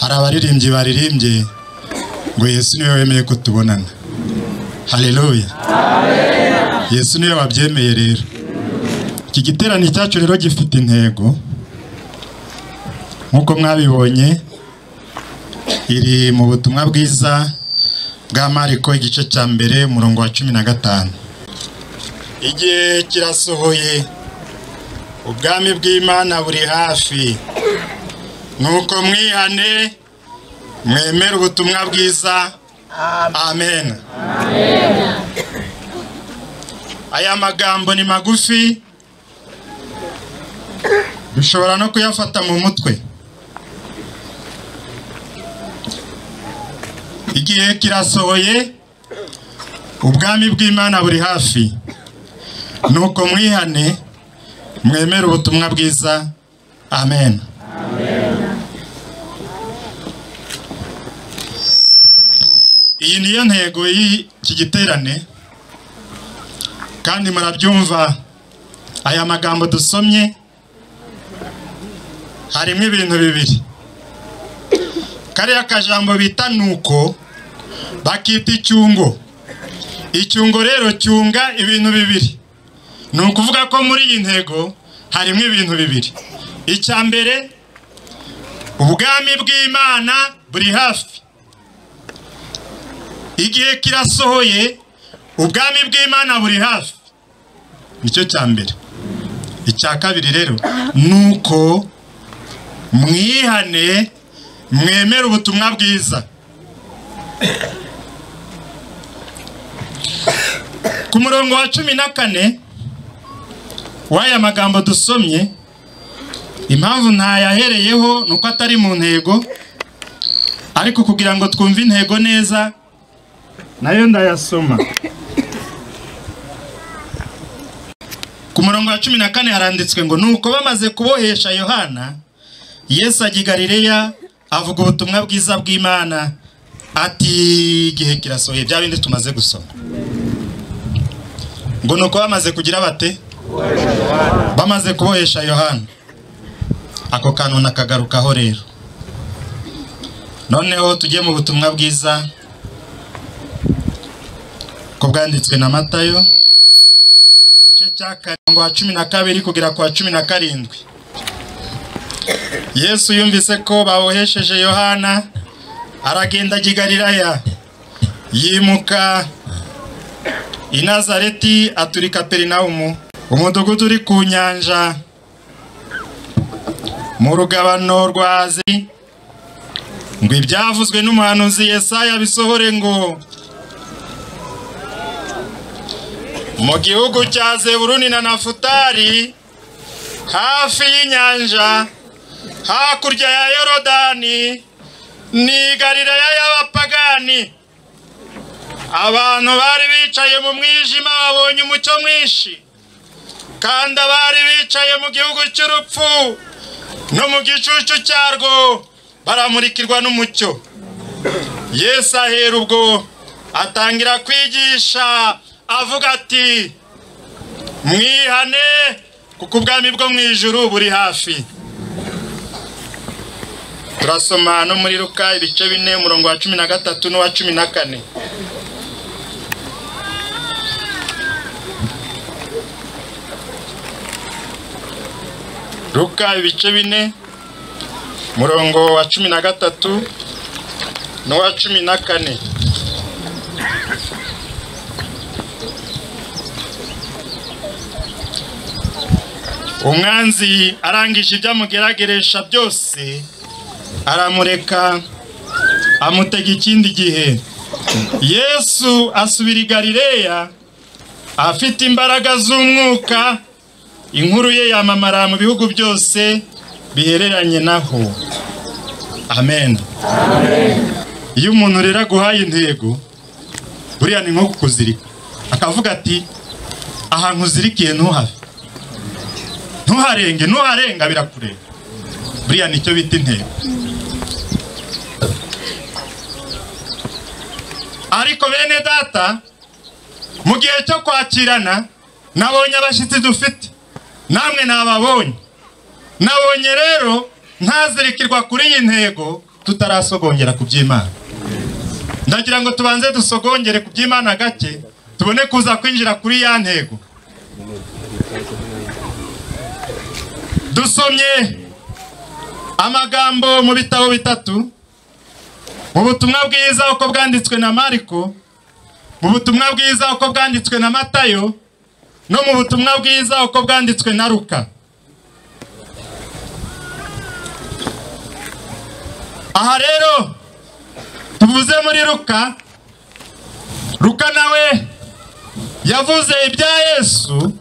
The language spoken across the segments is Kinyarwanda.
hari abaririmbyi baririmbye ngo Yesu niwe wemeye kutubonana. Haleluya. Amen. Yesu niwe wabyemeye rero. Iki giterane cyacu rero gifite intego nkuko mwabibonye iri mu butumwa bwiza bwa Mariko igice cya mbere umurongo wa 15. Igihe kirasohoye, ubwami bw'Imana buri hafi, nuko mwihane mwemere ubutumwa bwiza. Amen. Amen. Aya magambo ni magufi, bishobora no kuyafata mu mutwe. Igihe kirasohoye, ubwami bw'Imana buri hafi, nuko mwihane mwemere ubutumwa bwiza. Amen. Amen. Iyi niyo ntego y'iki giterane, kandi murabyumva aya magambo dusomye harimo ibintu bibiri. Kariya kajambo bita nuko bakita icyungo. Icyungo rero cyunga ibintu bibiri. Ni ukuvuga ko muri iyi ntego harimo ibintu bibiri. Icya mbere, ubwami bw'Imana buri hafi. Igihe kirasohoye, ubwami bw'Imana buri hafi. Nicyo cya mbere. Icya kabiri rero, nuko mwihane mwemere ubutumwa bwiza. Ku murongo wa 14 w'aya magambo dusomye, impamvu ntayahereyeho nuko atari mu ntego, ariko kugira ngo twumve intego neza nayo ndayasoma. Ku murongo wa 14 haranditswe ngo nuko bamaze kubohesha Yohana, Yesu ajya i Galileya avuga ubutumwa bwiza bw'Imana ati igihe kirasohoye. Bya bindi tumaze gusoma ngo nuko bamaze kugira bate, bamaze kubohesha Yohana. Ako kantu nakagarukaho rero. Noneho tugiye mu butumwa bwiza ko bwanditswe na Matayo igice cya 12 kugera ku 17. Yesu yumvise ko babohesheje Yohana, aragenda ajya i Galilaya, yimuka i Nazareti aturi Kaperinaumu, umudugudu uri ku nyanja mu rugabano rwa Azi, ngo ibyavuzwe n'umuhanuzi Yesaya bisohore ngo mu gihugu cya Zebuluni na Nafutali, hafi y'inyanja hakurya ya Yorodani, ni Galilaya y'abapagani. Abantu bari bicaye mu mwijima babonye umucyo mwinshi, kandi abari bicaye mu gihugu cy'urupfu no mu gicucu cyarwo baramurikirwa n'umucyo. Yesu ahera ubwo atangira kwigisha avuga ati mwihane kuko ubwami bwo mu ijuru buri hafi. Turasoma no muri Luka ibice 4 umurongo wa 13 n'uwa 14. Luka ibice 4 umurongo wa 13 n'uwa 14. Umwanzi arangije ibyamugerageresha byose, aramureka amutega ikindi gihe. Yesu asubira i Galileya afite imbaraga z'umwuka, inkuru ye yamamara mu bihugu byose bihereranye naho. Amen. Amen. Iyo umuntu rero aguhaye intego, buriya ni nko kukuzirika, akavuga ati aha nkuzirikiye ntuhave, ntuharenge, ntuharenga birakureba. Buriya nicyo bita intego. Ariko bene data, mu gihe cyo kwakirana nabonye abashyitsi dufite, namwe nababonye. Nabonye rero ntazirikirwa kuri iyi ntego, tutarasogongera ku by'Imana. Ndagira ngo tubanze dusogongere ku by'Imana gake tubone kuza kwinjira kuri ya ntego. Dusomye amagambo mu bitabo bitatu, mu butumwa bwiza uko bwanditswe na Mariko, mu butumwa bwiza uko bwanditswe na Matayo, no mu butumwa bwiza uko bwanditswe na Luka. Aha rero tuvuze muri Luka nawe yavuze ibya Yesu,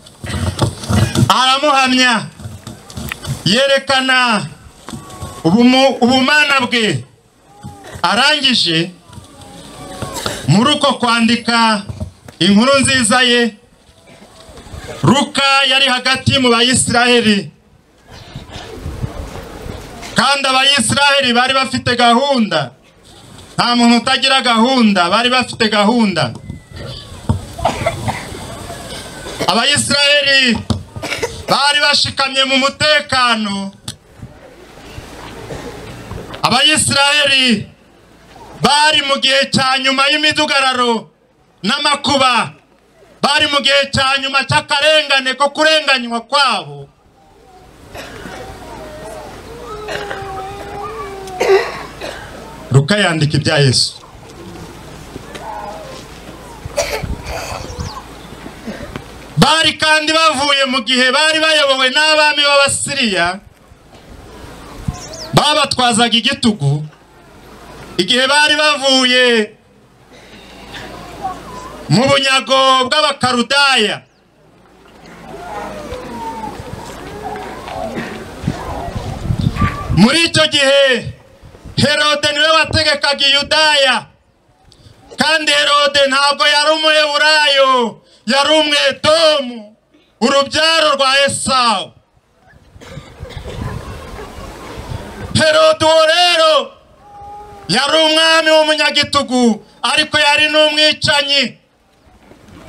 aramuhamya, yerekana ubumana bwe. Arangije muri uko kwandika inkuru nziza ye, Luka yari hagati mu Bayisiraheli, kandi Abayisiraheli bari bafite gahunda. Nta muntu utagira gahunda, bari bafite gahunda. Abayisiraheli bari bashikamye mu mutekano. Abayisiraheli bari mu gihe cya nyuma y'imidugararo n'amakuba, bari mu gihe cya nyuma cy'akarengane ko kurenganywa kwabo. Luka yandika ibya Yesu. Bari kandi bavuye mu gihe bari bayobowe n'abami b'Abasiriya babatwazaga igitugu, igihe bari bavuye mu bunyago bw'Abakarudaya. Muri icyo gihe Herode niwe wategekaga Yudaya, kandi Herode ntabwo yari Umuheburayo, yari Umwedomu, urubyaro rwa Esawu. Herode rero yari umwami w'umunyagitugu, ariko yari n'umwicanyi.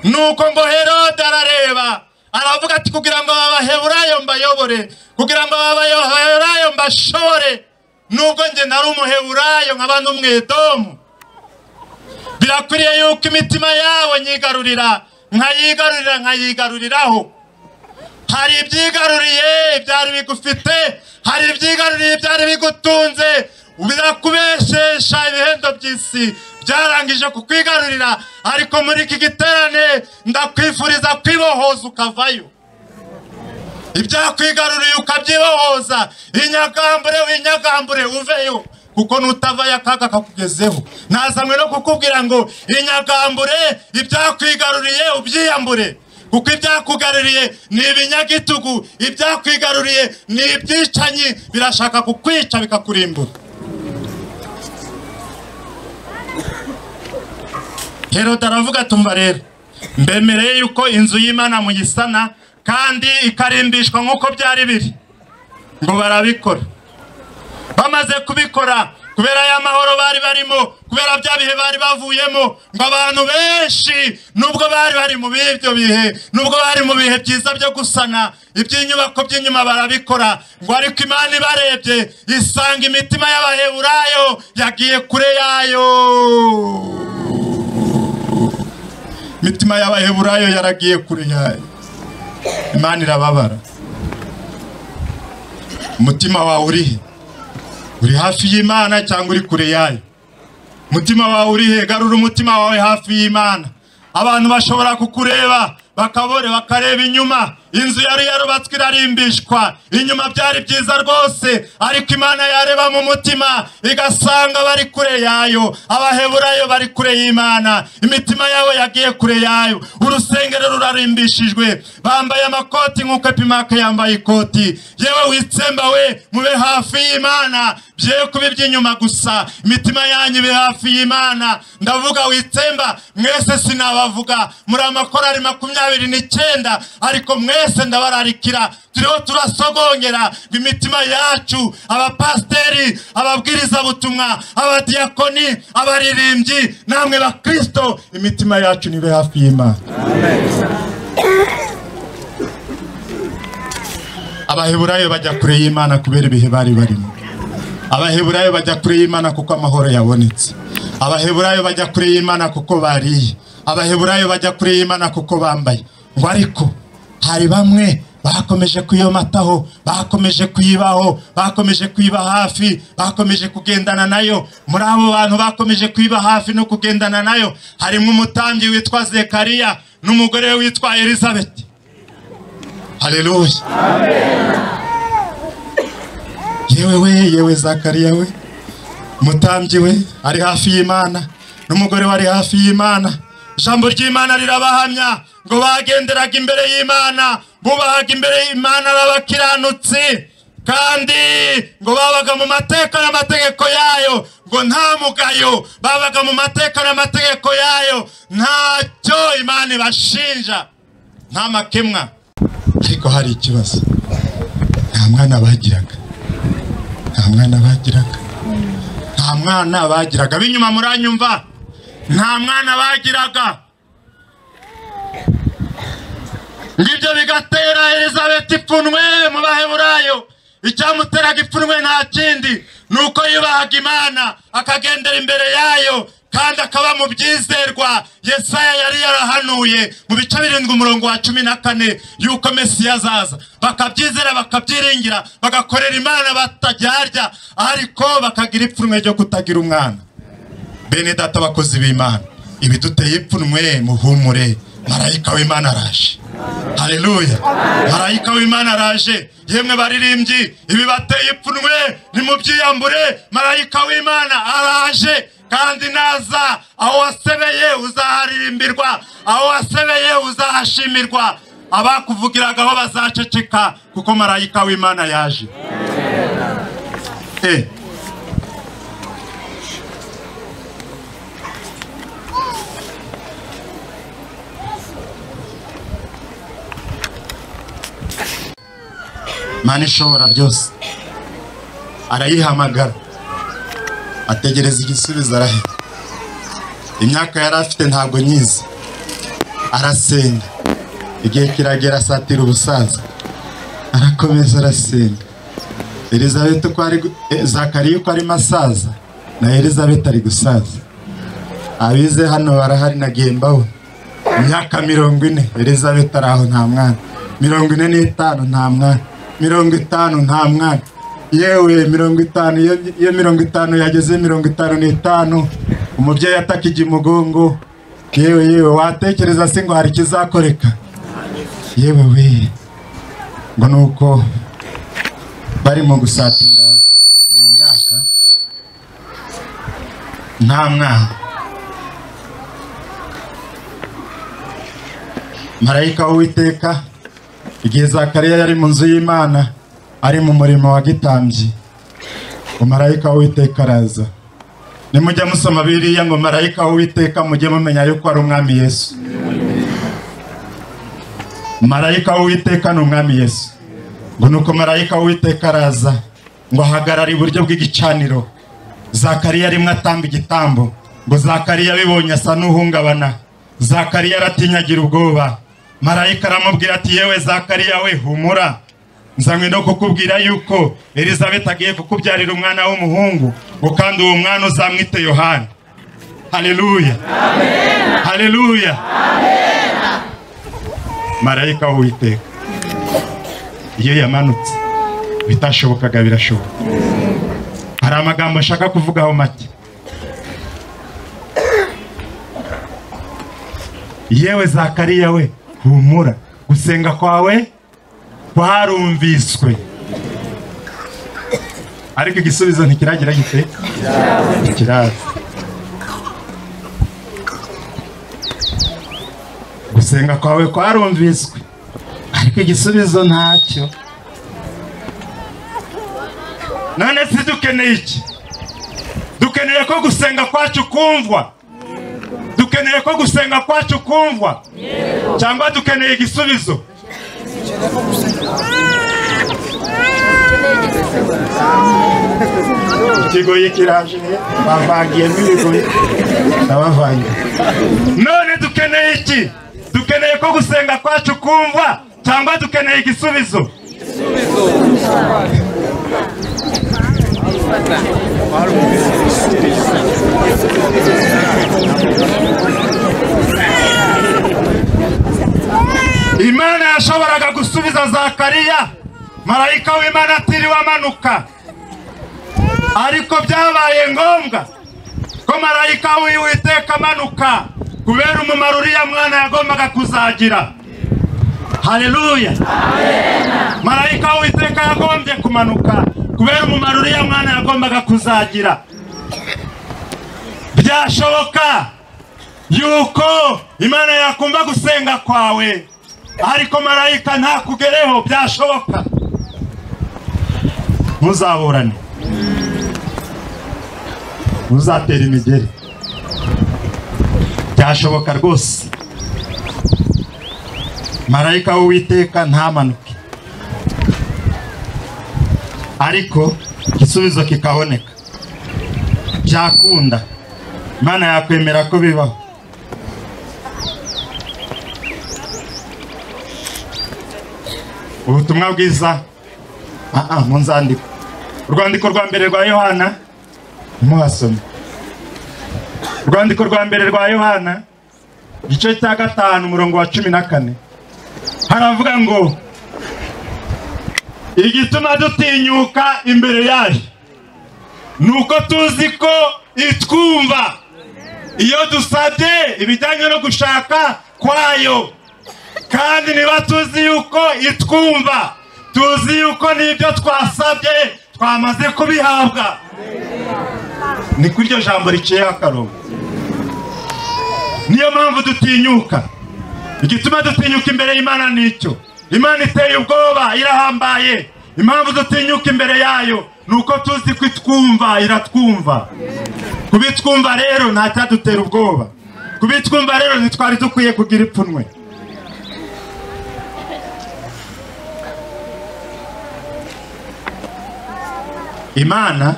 Nuko ngo Herode arareba, aravuga ati kugira ngo Abaheburayo mbayobore, kugira ngo Abaheburayo mbashore, nubwo nge nari Umuheburayo nkaba n'Umwedomu, birakwiriye yuko imitima yawe nyigarurira, nkayigaruriraho. Hari ibyigaruriye byari bigufite, hari ibyigaruriye byari bigutunze, birakubeshesha ibihendo by'isi byarangije kukwigarurira. Ariko muri iki giterane ndakwifuriza kwibohoza ukavayo. Ibyakwigaruriye ukabyibohoza, inyagambure uveyo, kuko nutavayo akaga kakugezeho. Nazanywe no kukubwira ngo inyagambure, ibyakwigaruriye ubyiyambure, kuko ibyakugaruriye ni ibinyagitugu, ibyakwigaruriye ni ibyicanyi, birashaka kukwica bikakurimbura. Herode aravuga tumva rero, mbemereye yuko inzu y'Imana muyisana kandi ikarimbishwa nk'uko byari biri. Ngo barabikora. Bamaze kubikora, kubera ya mahoro bari barimo, kubera bya bihe bari bavuyemo, ngo abantu benshi nubwo bari mu bivyo bihe, nubwo bari mu bihe byiza byo gusana iby'inyubako by'inyuma barabikora. Ngo ariko Imana ibarebye isanga imitima y'Abaheburayo yagiye kure yayo. Imitima y'Abaheburayo yaragiye kure yayo. Imana irababara. Umutima wawe urihe? Uri hafi y'Imana cyangwa uri kure yayo? Umutima wawe urihe? Garura umutima wawe hafi y'Imana. Abantu bashobora kukureba bakareba inyuma. Inzu yari yarubatswe irarimbishwa, inyuma byari byiza rwose, ariko Imana yareba mu mutima igasanga bari kure yayo. Abaheburayo bari kure y'Imana, imitima yabo yagiye kure yayo. Urusengero rurarimbishijwe, bambaye amakoti nk'uko Epimake yambaye ikoti. Yewe witsemba we, mube hafi y'Imana, bye kuba iby'inyuma gusa. Imitima yanyu ibe hafi y'Imana. Ndavuga witsemba, mwese sinabavuga, muri amakorari 29, ariko mwese ndabararikira, turiho turasogongera imitima yacu, abapasteri, ababwiriza butumwa, abadiakoni, abaririmbyi, namwe bakristo, imitima yacu nibe hafi y'Imana. Abaheburayo bajya kure y'Imana kubera ibihe bari barimo. Abaheburayo bajya kure y'Imana kuko amahoro yabonetse. Abaheburayo bajya kure y'Imana kuko bariye. Abaheburayo bajya kure y'Imana kuko bambaye. Ngo ariko hari bamwe bakomeje kuyomataho, bakomeje kuyibaho, bakomeje kuyiba hafi, bakomeje kugendana nayo. Muri abo bantu bakomeje kuyiba hafi no kugendana nayo harimo umutambyi witwa Zekariya n'umugore we witwa Elizabeth. Haleluya. Amen. Yewe Zakariya we, umutambyi we ari hafi y'Imana n'umugore we ari hafi y'Imana. Ijambo ry'Imana rirabahamya ngo bagenderaga imbere y'Imana, bubahaga imbere y'Imana babakiranutsi, kandi ngo babaga mu mateka n'amategeko yayo, ngo nta mugayo, babaga mu mateka n'amategeko yayo, ntacyo Imana ibashinja, nta makemwa. Ariko hari ikibazo, nta mwana bagiraga, nta mwana bagiraga, nta mwana bagiraga. Binyuma muranyumva, nta mwana bagiraga. Ngibyo bigatera Elizabeth ipfunwe mu Baheburayo. Icyamuteraga ipfunwe nta kindi nuko yubahaga Imana, akagendera imbere yayo, kandi akaba mu byizerwa. Yesaya yari yarahanuye mu bice 7 umurongo wa 14 yuko Mesiya azaza, bakabyizera bakabyiringira, bagakorera Imana batajyarya, ariko bakagira ipfunwe ryo kutagira umwana. Bene data bakozi b'Imana, ibiduteye ipfunwe muhumure, marayika w'Imana araje. Haleluya. Marayika w'Imana araje. Yemwe baririmbyi, ibibateye ipfunwe nimubyiyambure, marayika w'Imana araje, kandi naza aho wasebeye uzaharirimbirwa, aho wasebeye uzahashimirwa, abakuvugiragaho bazaceceka kuko marayika w'Imana yaje. Mana ishobora byose arayihamagara, ategereza igisubizo, araheba. Imyaka yari afite ntabwo nyizi, arasenga. Igihe kiragera asatira ubusaza, arakomeza arasenga. Elizabeth uko ari Zakariya uko ari masaza, na Elizabeth ari gusaza. Abize hano barahari nagiye mbaho. Imyaka 40, Elizabeth araho nta mwana. 45 nta mwana. 50 nta mwana. Yewe 50, iyo 50 yageze 55, umubyeyi atakije umugongo. Yewe watekereza se ngo hari kizakoreka? Yewe we, ngo nuko barimo gusatira iyo myaka nta mwana. Marayika w'Uwiteka igihe Zakariya yari mu nzu y'Imana ari mu murimo wa gitambyi, marayika w'Uwiteka araza. Nimujya musoma Bibiliya ngo marayika w'Uwiteka mujye mumenya yuko ari umwami Yesu. Marayika w'Uwiteka ni umwami Yesu. Ngo nuko marayika w'Uwiteka araza ngo ahagarara iburyo bw'igicaniro. Zakariya rimwe atamba igitambo, ngo Zakariya bibonye asa n'uhungabana. Zakariya aratinyagira ubwoba. Marayika aramubwira ati, yewe Zakariya we, humura, nzanywe no kukubwira yuko Elizabeth agiye kukubyarira umwana w'umuhungu, ngo kandi uwo mwana uzamwite Yohana. Haleluya. Amen. Haleluya. Amen. Marayika w'Uwiteka iyo yamanutse bitashobokaga birashoboka. Hari amagambo ashaka kuvugaho make. Yewe Zakariya we, humura, gusenga kwawe kwarumviswe. Ariko igisubizo ntikiragira gite? Kiraza. Gusenga kwawe kwarumviswe, ariko igisubizo ntacyo. None si dukeneye iki? Dukeneye ko gusenga kwacu kumvwa? Dukeneye ko gusenga kwacu kumvwa? Cyangwa dukeneye igisubizo? Ikigoyi kiraje, bavangiye n'ibigoyi n'abavangiye. None dukeneye iki? Dukeneye ko gusenga kwacu kumvwa cyangwa dukeneye igisubizo? Imana yashoboraga gusubiza Zakariya, marayika w'Imana atiriwe amanuka, ariko byabaye ngombwa ko marayika w'Uwiteka amanuka kubera umumaro uriya mwana yagombaga kuzagira. Haleluya, amen. Marayika w'Uwiteka yagombye kumanuka kubera umumaro uriya mwana yagombaga kuzagira. Byashoboka yuko Imana yakumva gusenga kwawe, ariko marayika ntakugereho. Byashoboka. Muzaburane, muzatera imigeri. Byashoboka rwose marayika w'Uwiteka ntamanuke, ariko igisubizo kikaboneka. Byakunda, Imana yakwemera ko bibaho. Ubutumwa bwiza mu nzandiko, urwandiko rwa mbere rwa Yohana, muhasome urwandiko rwa mbere rwa Yohana igice cya 5 umurongo wa 14. Haravuga ngo igituma dutinyuka imbere yayo nuko tuzi ko itwumva iyo dusabye ibijyanye no gushaka kwayo. Kandi niba tuzi yuko itwumva, tuzi yuko n'ibyo twasabye twamaze kubihabwa. Ni kuri iryo jambo riciyeho akarongo. Niyo mpamvu dutinyuka. Igituma dutinyuka imbere y'Imana nicyo. Imana iteye ubwoba, irahambaye. Impamvu dutinyuka imbere yayo nuko tuzi ko itwumva, iratwumva. Kubitwumva rero nta cyadutera ubwoba. Kubitwumva rero ntitwari dukwiye kugira ipfunwe. Imana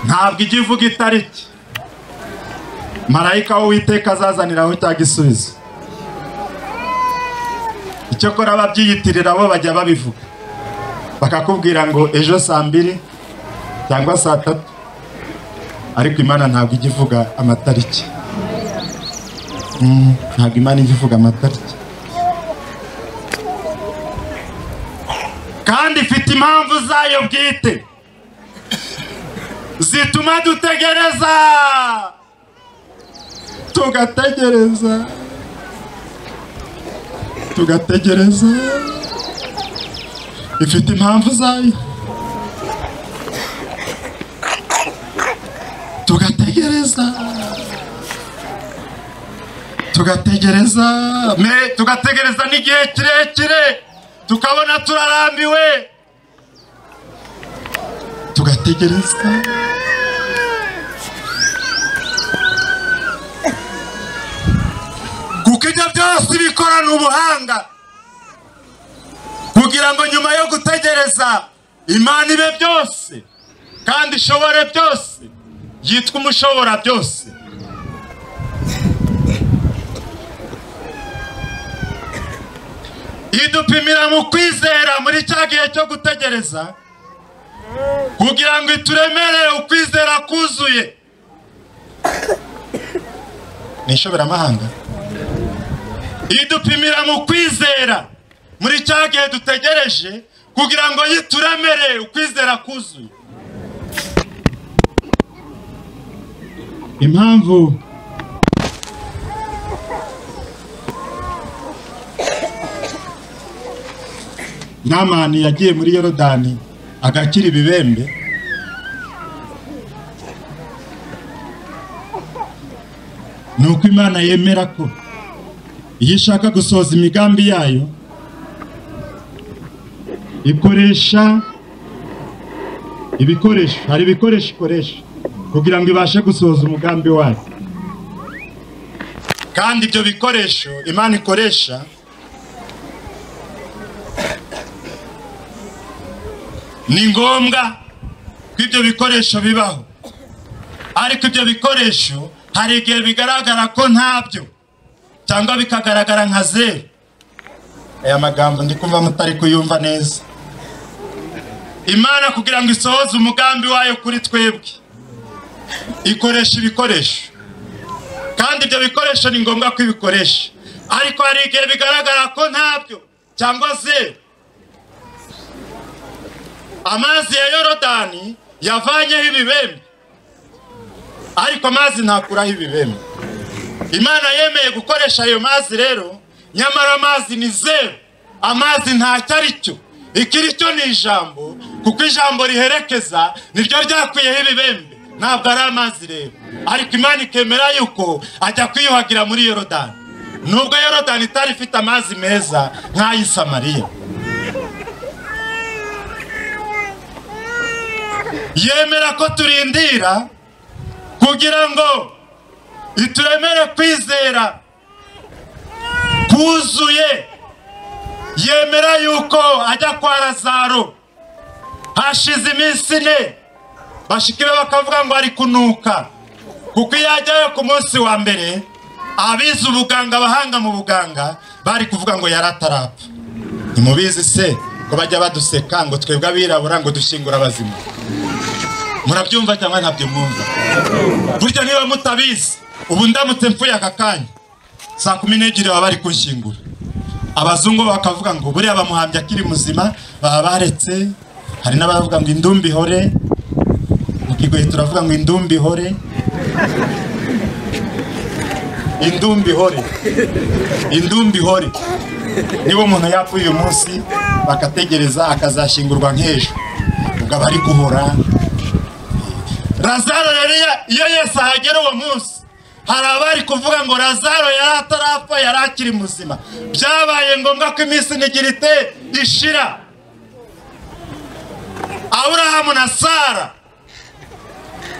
ntabwo ijya ivuga itariki marayika w'Uwiteka azazaniraho cya gisubizo. Icyo kora ababyiyitirira bo bajya babivuga, bakakubwira ngo ejo saa 2 cyangwa saa 3, ariko Imana ntabwo ijya ivuga amatariki. Ntabwo Imana ijya ivuga amatariki, kandi ifite impamvu zayo bwite zituma dutegereza, tugategereza. Ifite impamvu zayo, tugategereza n'igihe kirekire, tukabona turarambiwe, tugategereza. Kuko ibyo byose bikorana ubuhanga kugira ngo nyuma yo gutegereza Imana ibe byose kandi ishobore byose, yitwa umushobora byose. Idupimira mu kwizera muri cya gihe cyo gutegereza kugira ngo ituremere ukwizera kuzuye. Nishobora amahanga. Idupimira mu kwizera muri cya gihe dutegereje kugira ngo yituremere ukwizera kuzuye. Impamvu Namani yagiye muri Yorodani agakira ibibembe, nuko Imana yemera ko iyo ishaka gusohoza imigambi yayo ikoresha ibikoresho. Hari ibikoresho ikoresha kugira ngo ibashe gusohoza umugambi wayo, kandi ibyo bikoresho Imana ikoresha ni ngombwa ko ibyo bikoresho bibaho, ariko ibyo bikoresho hari igihe bigaragara ko ntabyo cyangwa bikagaragara nka zero. Aya magambo ndi kumva mutari kuyumva neza. Imana kugira ngo isohoze umugambi wayo kuri twebwe ikoresha ibikoresho, kandi ibyo bikoresho ni ngombwa ko ibikoresha, ariko hari igihe bigaragara ko ntabyo cyangwa se amazi ya Yorodani yavanyeho ibibembe, ariko amazi ntakuraho ibibembe. Imana yemeye gukoresha ayo mazi rero, nyamara amazi ni zero, amazi ntacyo ari cyo, ikiri cyo ni ijambo, kuko ijambo riherekeza niryo ryakwiyeho ibibembe, ntabwo ari amazi rero. Ariko Imana ikemera yuko ajya kwiyuhagira muri Yorodani, nubwo Yorodani itari ifite amazi meza nk'ay'i Samariya. Yemera ko turindira kugira ngo ituremere kwizera kuzuye. Yemera yuko ajya kwa Lazaro hashize iminsi 4, bashiki be bakavuga ngo ari kunuka, kuko iyo ajyayo ku munsi wa mbere abize ubuganga, abahanga mu buganga bari kuvuga ngo yaratarapfa. Nimubizi se ko bajya baduseka ngo twebwe abirabura ngo dushyingura abazima? Murabyumva cyangwa ntabyo mwumva? Burya niba mutabizi, ubu ndamutse mpfuye aka kanya saa 12 baba bari kunshyingura. Abazungu bakavuga ngo buriya bamuhambye akiri muzima, baba baretse. Hari n'abavuga ngo indumbi ihore, mu Kigoyi turavuga ngo indumbi ihore, indumbi ihore, indumbi ihore. Niba umuntu yapfuye uyu munsi bakategereza akazashyingurwa nk'ejo, ubwo aba ari guhora. Lazaro rero iyo Yesu ahagera uwo munsi, hari abari kuvuga ngo Lazaro yari atarapfa, yari akiri muzima. Byabaye ngombwa ko iminsi n'igirite ishira. Aburahamu na Sara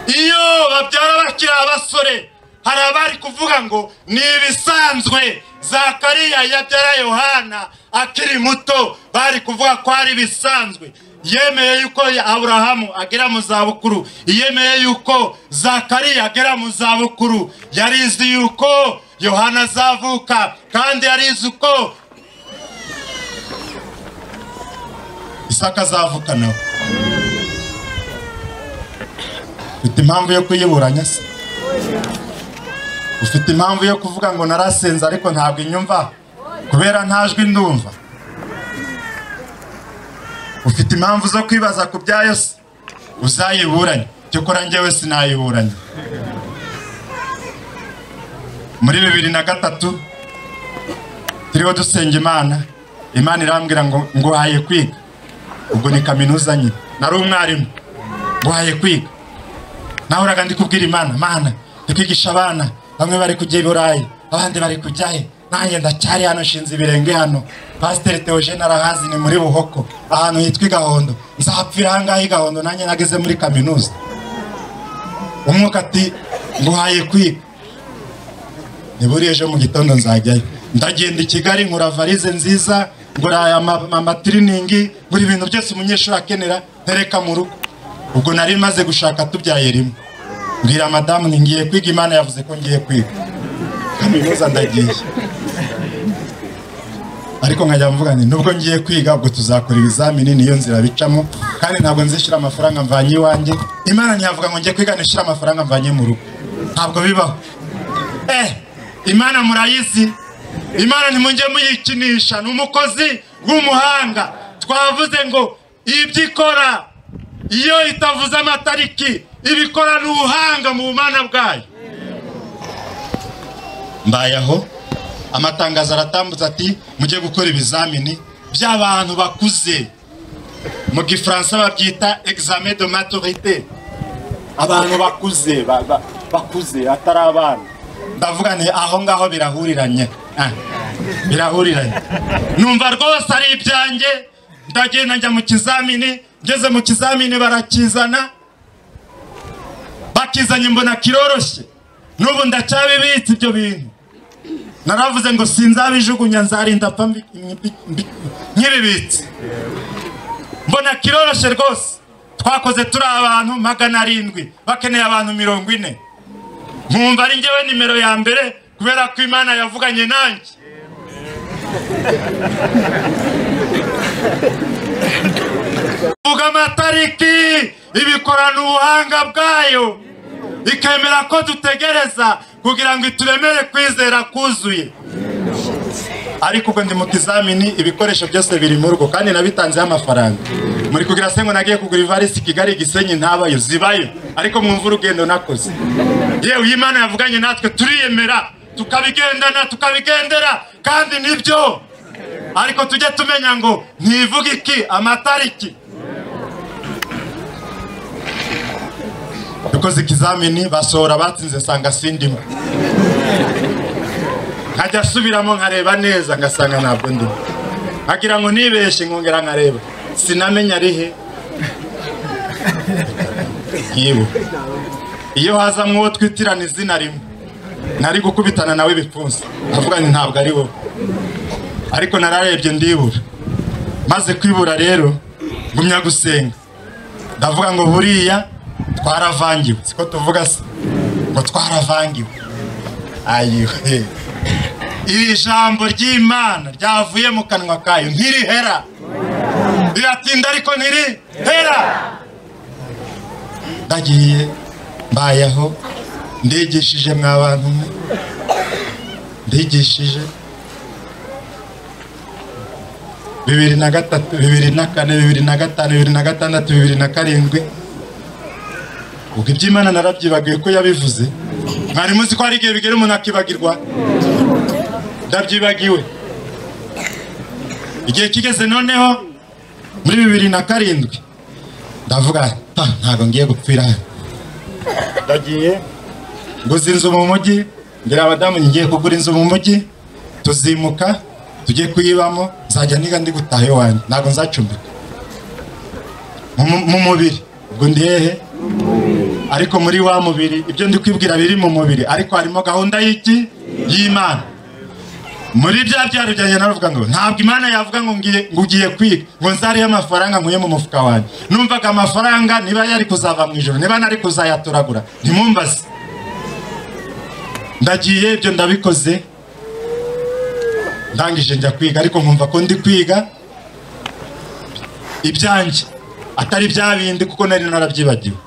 iyo babyara bakiri abasore, hari abari kuvuga ngo ni ibisanzwe. Zakariya yabyara Yohana akiri muto, bari kuvuga ko ari bisanzwe. Yemeye yuko Aburahamu agera mu zabukuru, yemeye yuko Zakariya agera mu zabukuru. Yarizi yuko Yohana azavuka, kandi yarizi uko Isaka azavuka nawe. Ufite impamvu yo kuyiburanya se? Ufite impamvu yo kuvuga ngo narasenze ariko ntabwo inyumva kubera ntajwi ndumva? Ufite impamvu zo kwibaza ku byayo se? Uzayiburanye. Cyokora njyewe sinayiburanye. Muri 2003 turiho dusenga Imana, Imana irambwira ngo haye kwiga. Ubwo ni kaminuza nyine, nari umwarimu. Ngo haye kwiga. Nahoraga ndi kubwira Imana, Mana ndikwigisha abana, bamwe bari kujya i Burayi, abandi bari kujyahe, nanjye ndacyari hano nshinze ibirenge hano. Pasteur Theogene arahazi, ni muri Buhoko ahantu hitwa Gahondo. Nzapfira ahangaha i Gahondo, nanjye nageze muri kaminuza. Umwuka ati ngo haye kwiga. Niburiye ejo mu gitondo nzajyayo. Ndagenda i Kigali, nkora varize nziza, ngura amatriningi, buri bintu byose umunyeshuri akenera, ntereka mu rugo. Ubwo nari maze gushaka tubyaye rimwe. Mbwira madamu ngiye kwiga, Imana yavuze ko ngiye kwiga kaminuza, ndagiye. Ariko nkajya mvuga nti nubwo ngiye kwiga, ubwo tuzakora ibizamini, niyo nzira bicamo, kandi ntabwo nzishyura amafaranga mvanye iwanjye. Imana ntiyavuga ngo ngiye kwiga nishyura amafaranga mvanye mu rugo, ntabwo bibaho. Imana murayizi, Imana ntimujye muyikinisha, ni umukozi w'umuhanga. Twavuze ngo ibyo ikora iyo itavuze amatariki, ibikora n'ubuhanga mu bumana bwayo. Mbayaho amatangazo aratambutse ati mujye gukora ibizamini by'abantu bakuze, mu Gifaransa babyita examen de maturité. Abantu bakuze, bakuze atari abana. Ndavuga nti aho ngaho birahuriranye, birahuriranye. Numva rwose ari ibyanjye, ndagenda njya mu kizamini. Ngeze mu kizamini barakizana, bakizanye mbona kiroroshye. N'ubu ndacyabibitse ibyo bintu. Naravuze ngo sinzabijugunya, nzarinda apfa nkibibitse. Mbona kiroroshye rwose. Twakoze turi abantu 700, bakeneye abantu 40. Nkumva ari njyewe nimero ya mbere kubera ko Imana yavuganye nanjye. vuga amatariki ibikorana ubuhanga bwayo ikemera ko dutegereza kugira ngo ituremere kwizera kuzuye. Ariko ubwo ndi mu kizamini ibikoresho byose biri mu rugo kandi nabitanzeho amafaranga. Muri kugira se ngo nagiye kugura ivarisi Kigali Gisenyi ntabayo zibayo, ariko mwumva urugendo nakoze. Yewe Imana yavuganye natwe turiyemera tukabigendera kandi nibyo. Ariko tujye tumenya ngo ntivuga iki amatariki. Dukoze ikizamini basohora batsinze sanga sindimo. Nkajya subiramo nkareba neza ngasanga ntabwo ndimo. Agira ngo nibeshe ngongera nkareba sinamenya arihe. Yibo iyo haza mwo twitirana izina rimwe nari gukubitana nawe bipfunse avuga ni ntabwo ari wowe. Ariko nararebye ndibura, maze kwibura rero ngumya gusenga ndavuga ngo buriya twaravangiwe. Siko tuvuga se ngo twaravangiwe. Ayiwe iri jambo ry'Imana ryavuye mu kanwa kayo ntirihera, biratinda ariko ntirihera. Ndagiye mbayeho ndigishije mw'abantu ndigishije 2003 2004 2005 2006 2007. Ubwo iby'Imana narabyibagiwe ko yabivuze. Mwari muzi ko hari igihe bigera umuntu akibagirwa? Ndabyibagiwe. Igihe kigeze noneho muri 2007 ndavuga ntago ngiye gupfira. Ndagiye nguze inzu mu mujyi, ngira abadamu ngiye kugura inzu mu mujyi, tuzimuka tujye kuyibamo, nzajya niga ndi gutaha iwanjye ntago nzacumbika mu mubiri. Ubwo ndi hehe? Ariko muri wa mubiri ibyo ndi kwibwira biri mu mubiri, ariko harimo gahunda y'iki y'Imana. Muri bya byaro byanjye naravuga ngo ntabwo Imana yavuga ngo ugiye kwiga ngo nzariye amafaranga nkuye mu mufuka wanjye. Numvaga amafaranga niba yari kuzava mu ijoro, niba nari kuzayaturagura ntimumbaze. Ndagiye ibyo ndabikoze ndangije njya kwiga, ariko nkumva ko ndi kwiga ibyanjye atari bya bindi kuko nari narabyibagiwe.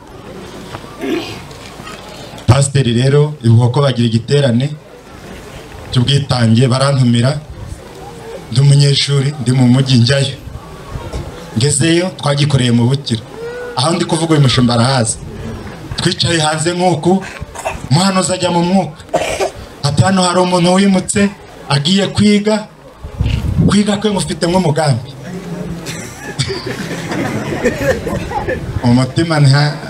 Pasiteri rero ibuho ko bagira igiterane cy'ubwitange barantumira, ndi umunyeshuri ndi mu mujyi njyayo. Ngezeyo twagikoreye mu Bukira, aho ndi kuvuga uyu mushumba arahazi. Twicaye hanze nk'uku umuhanuzi ajya mu mwuka ati hano hari umuntu wimutse agiye kwiga kwe mufite nk'umugambi. Umutima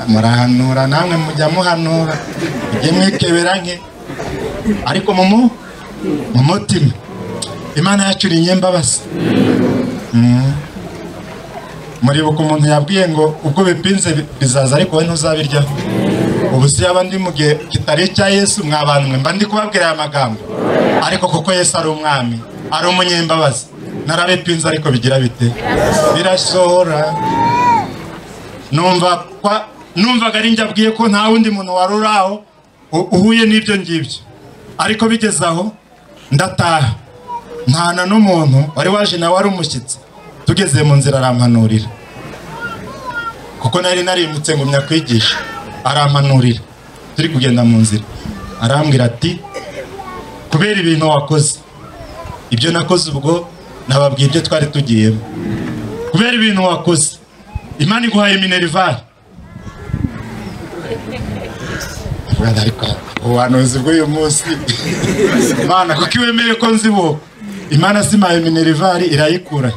murahanura namwe mujya muhanura ujye mwikebera nke, ariko mu mutima Imana yacu iri inyembabazi. Muribuka umuntu yabwiye ngo ubwo bipinze bizaza ariko we ntuzabiryaho. Ubu si yaba ndi mu gihe kitari cya Yesu mw'abantu mwe mba ndi kubabwira aya magambo, ariko kuko Yesu ari umwami ari umunyembabazi narabipinze ariko bigira bite birasohora. Numvaga ari njye abwiye ko nta wundi muntu wari uri aho uhuye n'ibyo ngibyo, ariko bigeze aho ndataha ntana n'umuntu wari waje nawe ari umushyitsi. Tugeze mu nzira arampanurira kuko nari narimutse ngumya kwigisha. Arampanurira turi kugenda mu nzira arambwira ati kubera ibintu wakoze, ibyo nakoze ubwo nababwiye ibyo twari tugiyemo. Kubera ibintu wakoze Imana iguhaye minerval. Ariko ubuhanuzi bw'uyu munsi Imana kuko iwemeye ko nzibo Imana simaye minerval irayikura.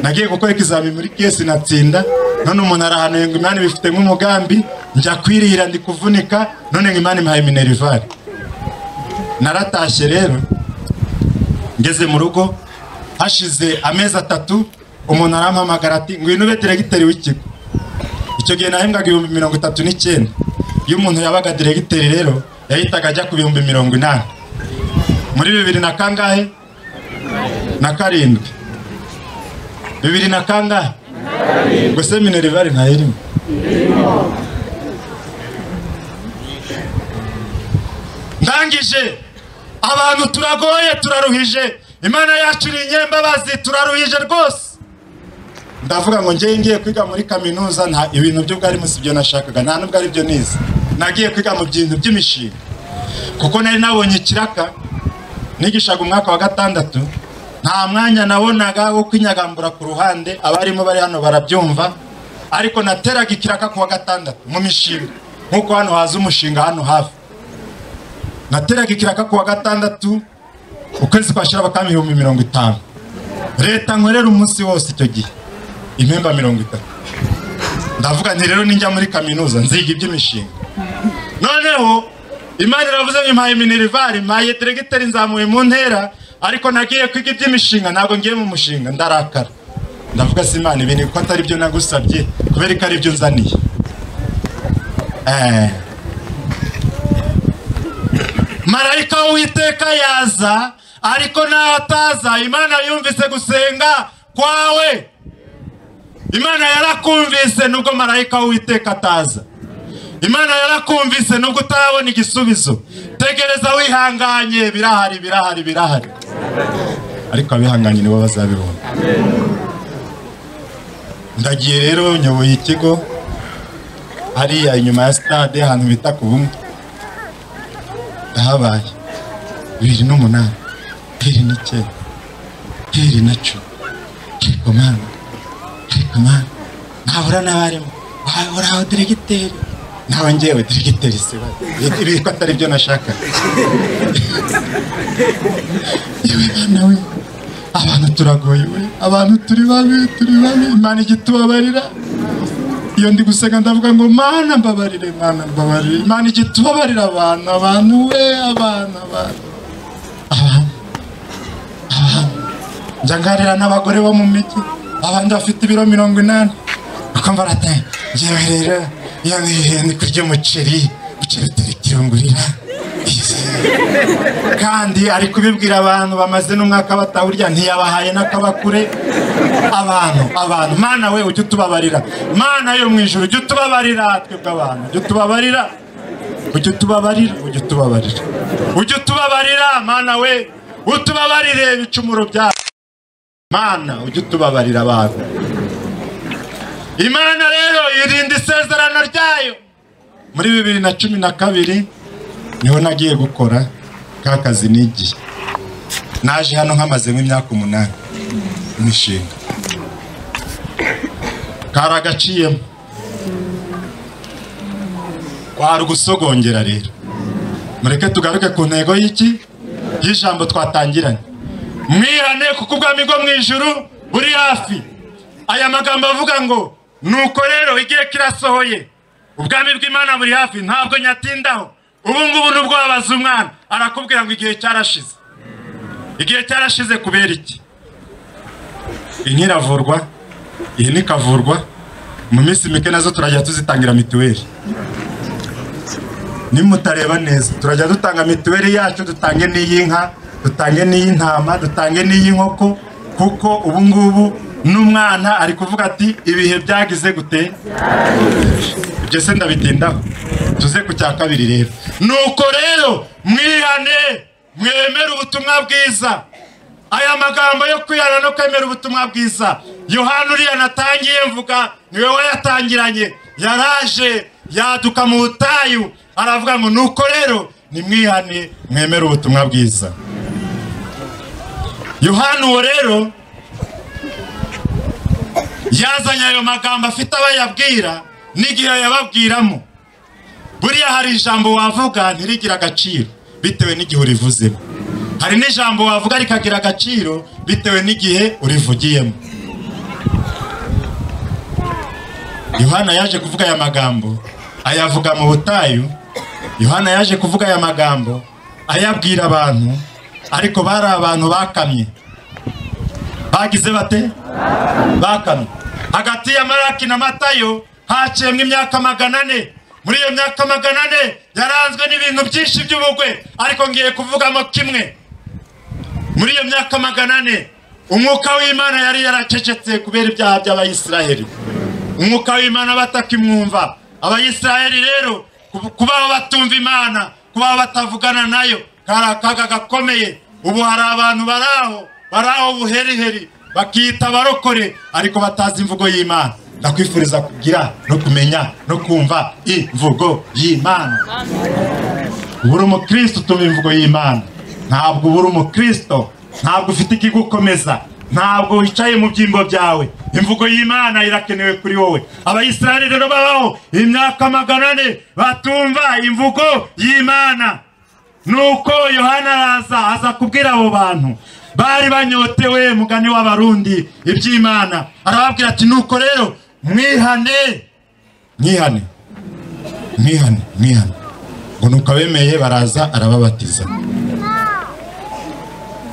Nagiye gukora ikizami muri kesi natsinda, none umuntu arahanuye ngo Imana bifite nk'umugambi, njya kwirihira ndi kuvunika, none ngo Imana impaye minerval. Naratashye rero ngeze mu rugo hashize amezi 3 umuntu arampamagara ati ngwino ube diregiteri w'ikigo. Icyo gihe nahembwaga 39,000. Iyo umuntu yabaga diregiteri rero yahitaga ajya ku 80,000. Muri 2000 na kangahe na 7 2000 na kangahe ngo seminarivari ntayirimo. Ndangije abantu turagoye turaruhije, Imana yacu iri inyembabazi turaruhije rwose. ndavuga ngo ngiye kwiga muri kaminuza, nta ibintu byo bwari musi byo nashakaga, nta nubwo ari byo nize. Nagiye kwiga mu bintu by'imishinga kuko nari nabonye ikiraka, nigishaga umwaka wa 6, nta mwanya nabonaga wo kwinyagambura ku ruhande. Abarimo bari hano barabyumva, ariko nateraga ikiraka ku wa 6 mu mishinga, nkuko hano haza umushinga hano hafi. Nateraga ikiraka ku wa 6, ukwezi kwashira bakama 50,000. Leta nkorera umunsi wose icyo gihe impemba 30. Ndavuga nti rero ninjya muri kaminuza nziga iby'imishinga. Noneho Imana iravuze ngo impaye minervari, impaye diregiteri, nzamuye mu ntera, ariko nagiye kwiga iby'imishinga, ntabwo ngiye mu mushinga. Ndarakara, ndavuga si Imana, ibintu ko atari byo nagusabye, kubera ko ari byo nzaniye. Marayika w'Uwiteka yaza, ariko nataza. Imana yumvise gusenga kwawe. Imana yarakumvise nubwo marayika w'Uwiteka ataza. Imana yarakumvise nubwo utabona igisubizo. Tegereza wihanganye, birahari. Ariko abihanganye nibo bazabibona. Ndagiye rero nyoboye ikigo hariya inyuma ya stade ahantu bita ku Bumwe. Ndahabaye 2008, 2009, 2010. Komana nabura n'abarimo, uraho diregiteri, nawe ngewe diregiteri se ibi ko atari byo nashaka. Yewe bana we, abantu turagoye we, abantu turi babi. Imana igitubabarira. Iyo ndi gusenga ndavuga ngo Mana mbabarire, Mana mbabarire. Imana igitubabarira abantu we, abantu njangarira n'abagore bo mu migi, abandi bafite ibiro 80. Ukumva rata ngewe rero ni kurya umuceri uterekirungurira. Kandi ari kubibwira abantu bamaze n'umwaka batawurya, ntiyabahaye n'akabakure. Abantu Mana we ujye utubabarira. Mana yo mu ijuru ujye utubabarira, twebwe abantu ujye utubabarira. Mana we utubabarire ibicumuro byacu. Mana ujye utubabarira abantu. Imana rero irinda isezerano ryayo. Muri 2012 niho nagiye gukora ka kazi nigiye. Naje hano nkamaze nk'imyaka 8 imishinga. Karagaciyemo kwari gusogongera rero. Mureke tugaruke ku ntego y'ijambo twatangiranye. Mwihane kuko ubwami bwo mu ijuru buri hafi. Aya magambo avuga ngo nuko rero igihe kirasohoye, ubwami bw'Imana buri hafi, ntabwo nyatindaho. Ubu ngubu nubwo wabaza umwana arakubwira ngo igihe cyarashize. Igihe cyarashize kubera iki? Inkiravurwa, ihene ikavurwa, mu minsi mike nazo turajya tuzitangira mituweli. Nimutareba neza turajya dutanga mituweli yacu, dutange n'iy'inka, dutange n'iy'intama, dutange n'iy'inkoko, kuko ubu ngubu n'umwana ari kuvuga ati ibihe byagize gute. Ibyo se ndabitindaho, tuze ku cya kabiri rero. Nuko rero mwihane, mwemere ubutumwa bwiza. Aya magambo yo kwihana no kwemera ubutumwa bwiza, Yohana uriya natangiye mvuga niwe wayatangiranye. Yaraje yaduka mu butayu, aravuga ngo nuko rero nimwihane mwemere ubutumwa bwiza. Yohana uwo rero yazanye ayo magambo afite abayabwira n'igihe yababwiramo. Buriya hari ijambo wavuga ntirigira agaciro bitewe n'igihe urivuzemo. Hari n'ijambo wavuga rikagira agaciro bitewe n'igihe urivugiyemo. Yohana yaje kuvuga aya magambo, ayavuga mu butayu. Yohana yaje kuvuga aya magambo ayabwira abantu, ariko bari abantu bakamye. Bagize bate? Bakamye. Hagati ya Maraki na Matayo haciyemo imyaka 400. Muri iyo myaka 400 yaranzwe n'ibintu byinshi by'ubugwe, ariko ngiye kuvugamo kimwe. Muri iyo myaka 400 umwuka w'Imana yari yaracecetse kubera ibyaha by'Abayisiraheli. Umwuka w'Imana batakimwumva. Abayisiraheli rero kubaho batumva Imana, kubaho batavugana nayo, kari akaga gakomeye. Ubu hari abantu baraho buheriheri, bakita abarokore ariko batazi imvugo y'Imana. Ndakwifuriza kugira no kumenya no kumva imvugo y'Imana. Uri umukristo tumva imvugo y'Imana. Ntabwo uri umukristo, ntabwo ufite ikigukomeza, ntabwo wicaye mu byimbo byawe. Imvugo y'Imana irakenewe kuri wowe. Abayisiraheli rero babaho imyaka 400 batumva imvugo y'Imana. Nuko Yohana aza kubwira abo bantu bari banyotewe mugani w'abarundi iby'Imana. Arababwira ati nuko rero mwihane. Ngo nuko abemeye baraza arababatiza.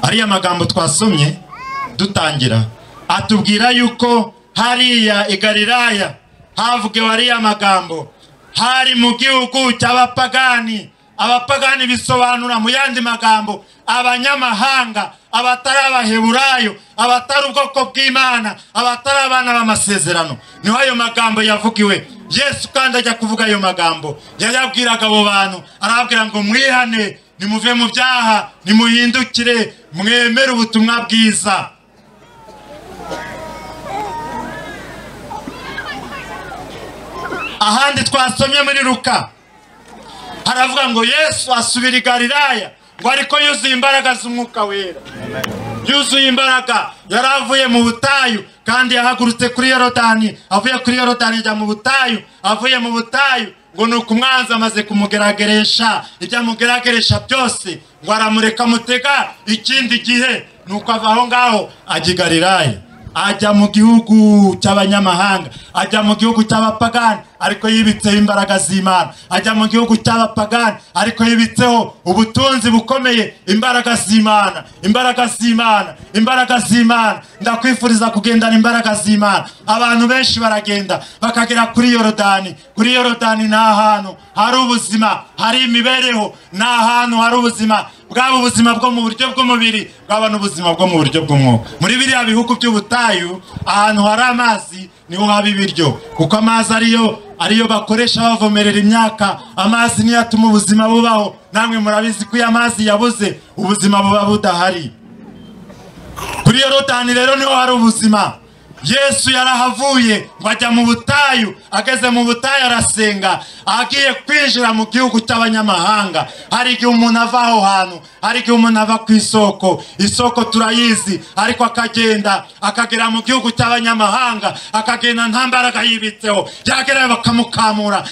Ariya magambo twasomye dutangira atubwira yuko hariya i Galilaya havuge wariya magambo hari mu gihugu cy'abapagani. Abapagani bisobanura mu yandi magambo abanyamahanga, abatari abaheburayo, abatari ubwoko bw'Imana, abatari abana b'amasezerano. Niho ayo magambo yavugiwe. Yesu kandi ajya kuvuga ayo magambo yayabwiraga abo bantu, arababwira ngo mwihane, nimuve mu byaha, nimuhindukire, mwemere ubutumwa bwiza. Ahandi twasomye muri Luka haravuga ngo Yesu asubira i Galilaya ngo ariko yuzuye imbaraga z'Umwuka Wera. Yuzuye imbaraga, yaravuye mu butayu kandi yahagurutse kuri Yorodani. Avuye kuri Yorodani ajya mu butayu, avuye mu butayu ngo nuko umwanzi amaze kumugerageresha ibyo amugerageresha byose ngo aramureka mutega ikindi gihe. Nuko ava aho ngaho ajya i Galilaya, ajya mu gihugu cy'abanyamahanga, ajya mu gihugu cy'abapagani ariko yibitseho imbaraga z'Imana. Ajya mu gihugu cy'abapagani ariko yibitseho ubutunzi bukomeye, imbaraga z'Imana, imbaraga z'Imana, imbaraga z'Imana. Ndakwifuriza kugendana imbaraga z'Imana. Abantu benshi baragenda bakagera kuri Yorodani. Kuri Yorodani ni ahantu hari ubuzima, hari imibereho, ni ahantu hari ubuzima, bwaba ubuzima bwo mu buryo bw'umubiri, bwaba n'ubuzima bwo mu buryo bw'umwuka. Muri biriya bihugu by'ubutayu ahantu hari amazi niho haba ibiryo, kuko amazi ariyo bakoresha bavomerera imyaka. Amazi niyo atuma ubuzima bubaho. Namwe murabizi ko iyo amazi yabuze ubuzima buba budahari. Kuri Yorodani rero niho hari ubuzima. Yesu yarahavuye ngo ajya mu butayu. Ageze mu butayu arasenga, agiye kwinjira mu gihugu cy'abanyamahanga. Hari igihe umuntu ava aho hantu, hari igihe umuntu ava ku isoko. Isoko turayizi, ariko akagera mu gihugu cy'abanyamahanga, akagenda nta mbaraga yibitseho. Yagerayo bakamukamura,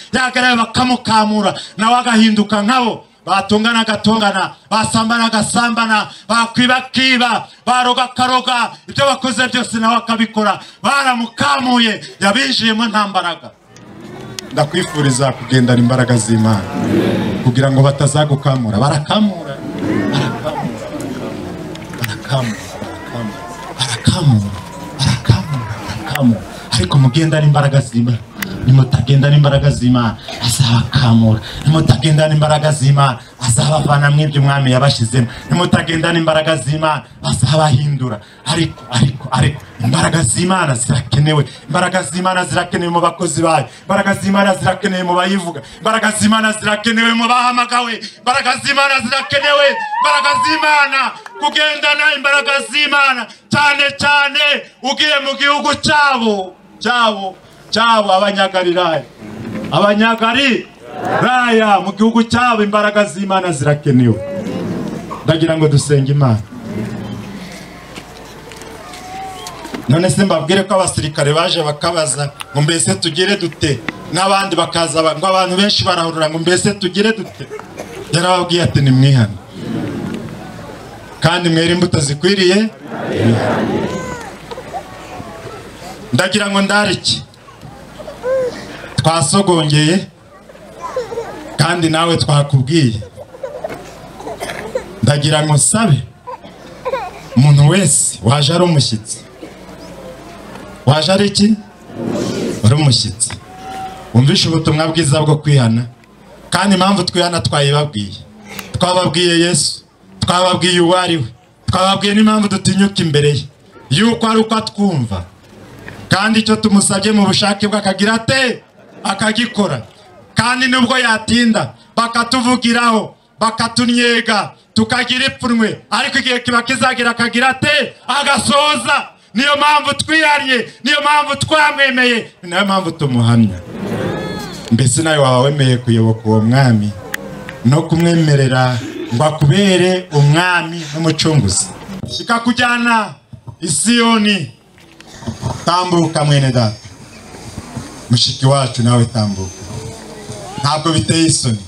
nawe agahinduka nkabo. Batungana agatungana, basambana agasambana, bakwiba akiba, baroga akaroga, ibyo bakoze byose nawe akabikora. Baramukamuye, yabinjiyemo nta mbaraga. Ndakwifuriza kugendana imbaraga z'Imana kugira ngo batazagukamura. Barakamura, ariko mugendana imbaraga z'Imana. Nimutagendana imbaraga z'Imana azabakamura. Nimutagendana imbaraga z'Imana azabavana mw'ibyo Umwami yabashizemo. Nimutagendana imbaraga z'Imana azabahindura. Ariko imbaraga z'Imana zirakenewe. Imbaraga z'Imana zirakenewe mu bakozi bayo. Imbaraga z'Imana zirakenewe mu bayivuga. Imbaraga z'Imana zirakenewe mu bahamagawe. Imbaraga z'Imana zirakenewe. Imbaraga z'Imana, kugendana imbaraga z'Imana, cyane ugiye mu gihugu cyabo abanyagalilaya. Mu gihugu cyabo imbaraga z'Imana zirakenewe. Ndagira ngo dusenge Imana. None se mbabwire ko abasirikare baje bakabaza ngo mbese tugire dute, n'abandi bakaza ngo abantu benshi barahurura ngo mbese tugire dute. Yarababwiye ati nimwihane kandi mwere imbuto zikwiriye. Ndagira ngo ndariki twasogongeye kandi nawe twakubwiye. Ndagira ngo sabe umuntu wese waje ari umushyitsi, waje ari iki, ari umushyitsi, wumvishe ubutumwa bwiza bwo kwihana. Kandi impamvu twihana twayibabwiye, twababwiye Yesu, twababwiye uwo ari we, twababwiye n'impamvu dutinyuka imbere ye, yuko ari uko atwumva kandi icyo tumusabye mu bushake bwe akagira ate, akagikora. Kandi nubwo yatinda bakatuvugiraho, bakatunyega, tukagira ipfunwe, ariko igihe kiba kizagira akagira ate, agasoza. niyo mpamvu twihariye, niyo mpamvu twamwemeye, niyo mpamvu tumuhamya. Mbese nawe waba wemeye kuyoboka uwo mwami no kumwemerera ngo akubere umwami n'umucunguzi, ikakujyana i Siyoni. Tambuka mwene data, mushiki wacu, nawe tambuka. Ntabwo biteye isoni,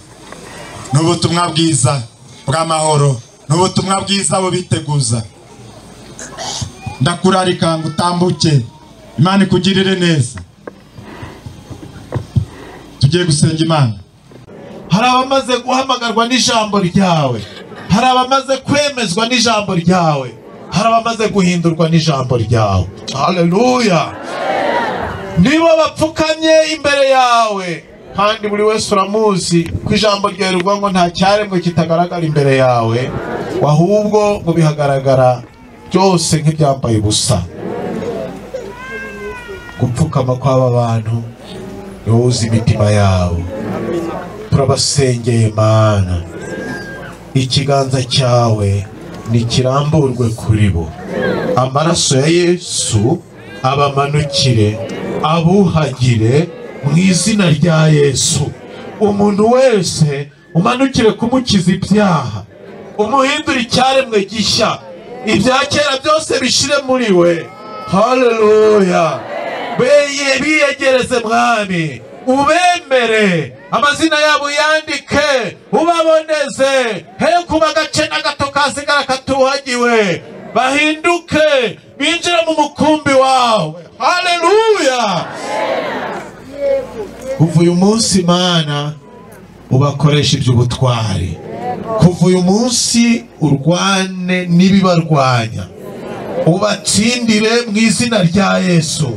n'ubutumwa bwiza bw'amahoro, n'ubutumwa bwiza bubiteguza. Ndakurarika ngo utambuke, Imana ikugirire neza. Tugiye gusenga Imana. Hari abamaze guhamagarwa n'ijambo ryawe, hari abamaze kwemezwa n'ijambo ryawe, hari abamaze guhindurwa n'ijambo ryawe. Haleluya! Nibo bapfukamye imbere yawe, kandi buri wese uramuzi ko ijambo ryawe rivuga ngo nta cyaremwe kitagaragara imbere yawe, ahubwo ngo bihagaragara byose nk'ibyambaye ubusa. Gupfukama kw'aba bantu ni wowe uzi imitima yabo. Turabasengeye Mana, ikiganza cyawe nikiramburwe kuri bo, amaraso ya Yesu abamanukire, abuhagire mu izina rya Yesu. Umuntu wese umanukire kumukiza ibyaha, umuhindura icyaremwe gishya, ibya kera byose bishire muri we. Haleluya! Biyegereze Mwami, ubemere, amazina yabo yandike, ubaboneze, he kuba agace na gato kasigara katuhagiwe, bahinduke, binjire mu mukumbi wawe. Haleluya! Kuva uyu munsi Mana ubakoresha iby'ubutwari, kuva uyu munsi urwane n'ibibarwanya, ubatsindire mu izina rya Yesu.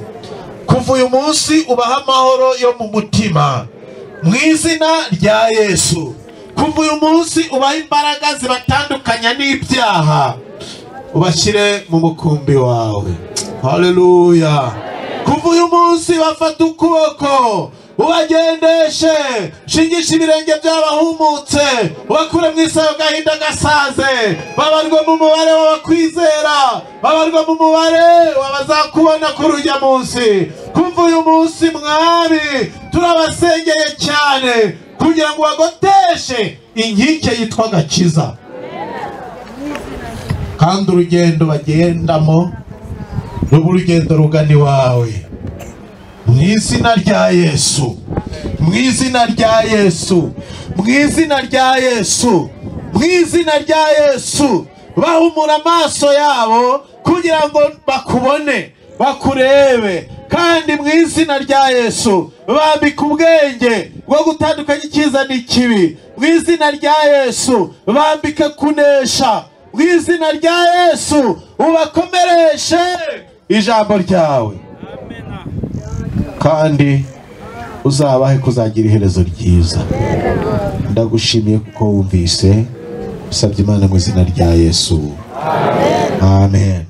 Kuva uyu munsi ubaha amahoro yo mu mutima mu izina rya Yesu. Kuva uyu munsi ubaha imbaraga zibatandukanya n'ibyaha, ubashyire mu mukumbi wawe. Haleluya! Kuva uyu munsi bafata ukuboko ubagendeshe, shingisha ibirenge by'abahumutse, ubakure mu isayo gahinda gasaze, babarwe mu mubare w'abakwizera, babarwe mu mubare w'abazakubona kuri ujya munsi. Kuva uyu munsi Mwami turabasengeye cyane kugira ngo bagoteshe inkike yitwa agakiza, kandi urugendo bagendamo ruba urugendo rugana iwawe. Mu izina rya Yesu, mu izina rya Yesu, mu izina rya Yesu, mu izina rya Yesu, bahumura amaso yabo kugira ngo bakubone, bakurebe, kandi mu izina rya Yesu bambika ubwenge bwo gutandukanya icyiza n'ikibi. Mu izina rya Yesu bambike kunesha. Mu izina rya Yesu ubakomereshe ijambo ryawe, kandi uzabahe kuzagira iherezo ryiza. Ndagushimiye kuko wumvise, usabye Imana mu izina rya Yesu. Amen.